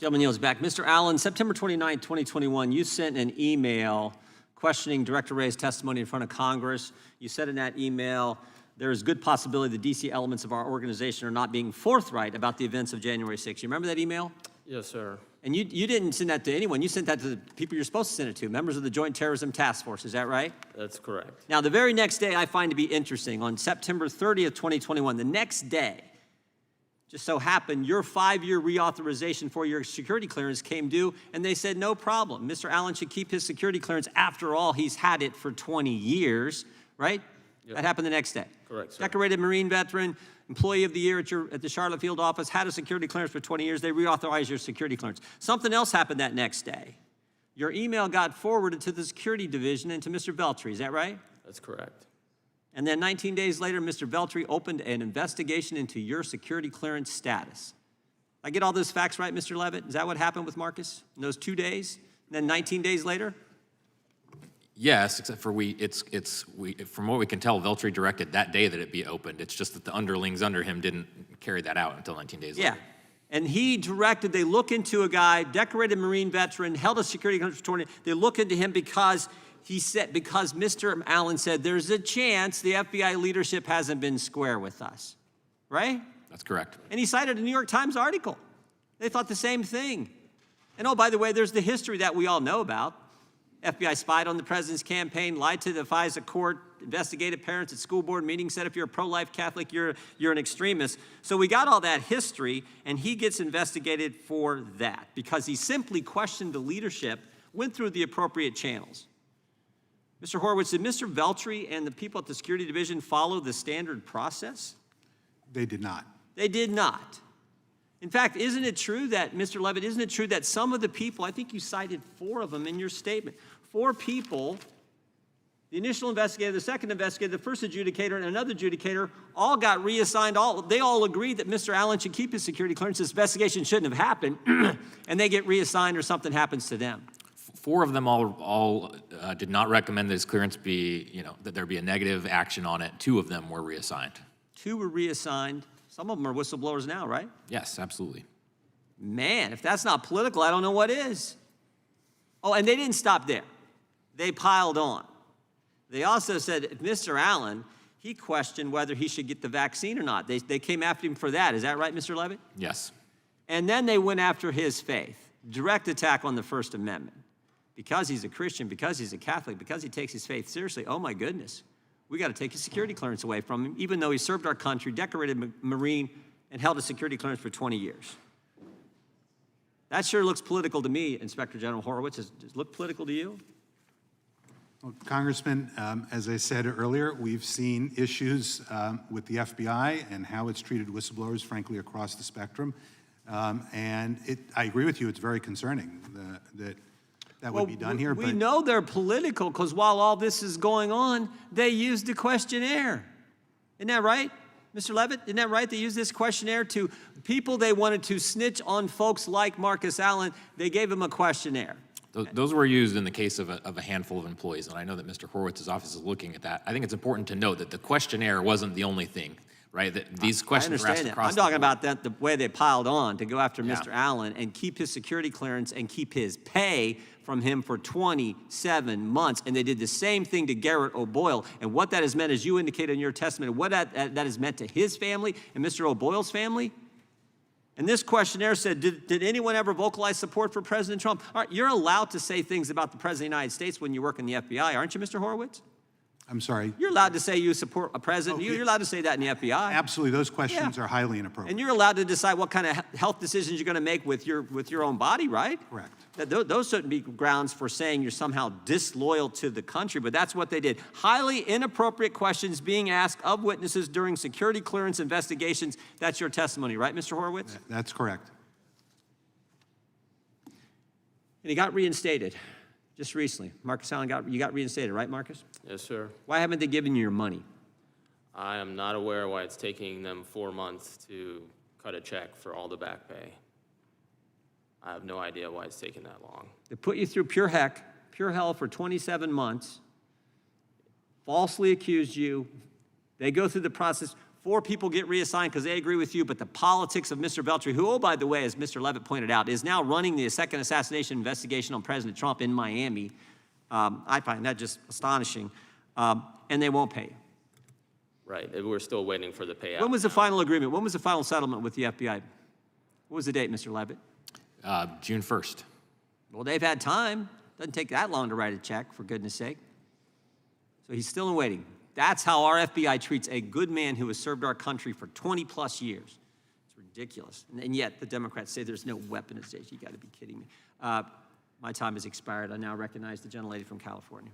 Gentleman yields back. Mr. Allen, September 29, 2021, you sent an email questioning Director Wray's testimony in front of Congress. You said in that email, there is good possibility the DC elements of our organization are not being forthright about the events of January 6th. You remember that email? Yes, sir. And you didn't send that to anyone. You sent that to the people you're supposed to send it to, members of the Joint Terrorism Task Force. Is that right? That's correct. Now, the very next day I find to be interesting. On September 30th, 2021, the next day, just so happened, your 5-year reauthorization for your security clearance came due, and they said, no problem. Mr. Allen should keep his security clearance. After all, he's had it for 20 years, right? Yep. That happened the next day. Correct, sir. Decorated Marine veteran, employee of the year at the Charlotte field office, had a security clearance for 20 years. They reauthorized your security clearance. Something else happened that next day. Your email got forwarded to the security division and to Mr. Veltri. Is that right? That's correct. And then 19 days later, Mr. Veltri opened an investigation into your security clearance status. I get all those facts right, Mr. Levitt? Is that what happened with Marcus in those 2 days? And then 19 days later? Yes, except for from what we can tell, Veltri directed that day that it be opened. It's just that the underlings under him didn't carry that out until 19 days later. Yeah. And he directed, they look into a guy, decorated Marine veteran, held a security clearance for 20 years. They look into him because because Mr. Allen said there's a chance the FBI leadership hasn't been square with us, right? That's correct. And he cited a New York Times article. They thought the same thing. And oh, by the way, there's the history that we all know about. FBI spied on the president's campaign, lied to the FISA court, investigated parents at school board meetings, said if you're a pro-life Catholic, you're an extremist. So we got all that history, and he gets investigated for that because he simply questioned the leadership, went through the appropriate channels. Mr. Horowitz, did Mr. Veltri and the people at the Security Division follow the standard process? They did not. They did not. In fact, isn't it true that, Mr. Levitt, isn't it true that some of the people, I think you cited 4 of them in your statement, 4 people, the initial investigator, the second investigator, the first adjudicator, and another adjudicator, all got reassigned. They all agreed that Mr. Allen should keep his security clearance. This investigation shouldn't have happened, and they get reassigned or something happens to them. 4 of them all did not recommend that his clearance be, that there be a negative action on it. 2 of them were reassigned. 2 were reassigned. Some of them are whistleblowers now, right? Yes, absolutely. Man, if that's not political, I don't know what is. Oh, and they didn't stop there. They piled on. They also said, Mr. Allen, he questioned whether he should get the vaccine or not. They came after him for that. Is that right, Mr. Levitt? Yes. And then they went after his faith. Direct attack on the First Amendment. Because he's a Christian, because he's a Catholic, because he takes his faith seriously, oh my goodness, we got to take his security clearance away from him, even though he served our country, decorated Marine, and held a security clearance for 20 years. That sure looks political to me, Inspector General Horowitz. Does it look political to you? Well, Congressman, as I said earlier, we've seen issues with the FBI and how it's treated whistleblowers, frankly, across the spectrum. And I agree with you, it's very concerning that would be done here. We know they're political because while all this is going on, they used the questionnaire. Isn't that right, Mr. Levitt? Isn't that right? They used this questionnaire to people they wanted to snitch on folks like Marcus Allen. They gave him a questionnaire. Those were used in the case of a handful of employees, and I know that Mr. Horowitz's office is looking at that. I think it's important to note that the questionnaire wasn't the only thing, right? That these questions were asked across I'm talking the board. about the way they piled on to go after Mr. Allen and keep his security clearance and keep his pay from him for 27 months. And they did the same thing to Garrett O'Boyle. And what that has meant, as you indicated in your testimony, what that has meant to his family and Mr. O'Boyle's family. And this questionnaire said, did anyone ever vocalize support for President Trump? All right, you're allowed to say things about the President of the United States when you work in the FBI, aren't you, Mr. Horowitz? I'm sorry. You're allowed to say you support a president. Okay. You're allowed to say that in the FBI. Absolutely, those questions are highly inappropriate. And you're allowed to decide what kind of health decisions you're going to make with your own body, right? Correct. Those shouldn't be grounds for saying you're somehow disloyal to the country, but that's what they did. Highly inappropriate questions being asked of witnesses during security clearance investigations. That's your testimony, right, Mr. Horowitz? That's correct. And he got reinstated just recently. Marcus Allen you got reinstated, right, Marcus? Yes, sir. Why haven't they given you your money? I am not aware why it's taking them 4 months to cut a check for all the back pay. I have no idea why it's taking that long. They put you through pure hell for 27 months, falsely accused you. They go through the process. 4 people get reassigned because they agree with you, but the politics of Mr. Beltry, who, oh, by the way, as Mr. Levitt pointed out, is now running the second assassination investigation on President Trump in Miami. I find that just astonishing. And they won't pay you. Right, we're still waiting for the payout. When was the final agreement? When was the final settlement with the FBI? What was the date, Mr. Levitt? June 1st. Well, they've had time. Doesn't take that long to write a check, for goodness sake. So he's still in waiting. That's how our FBI treats a good man who has served our country for 20-plus years. It's ridiculous. And yet the Democrats say there's no weaponization. You got to be kidding me. My time has expired. I now recognize the gentlelady from California.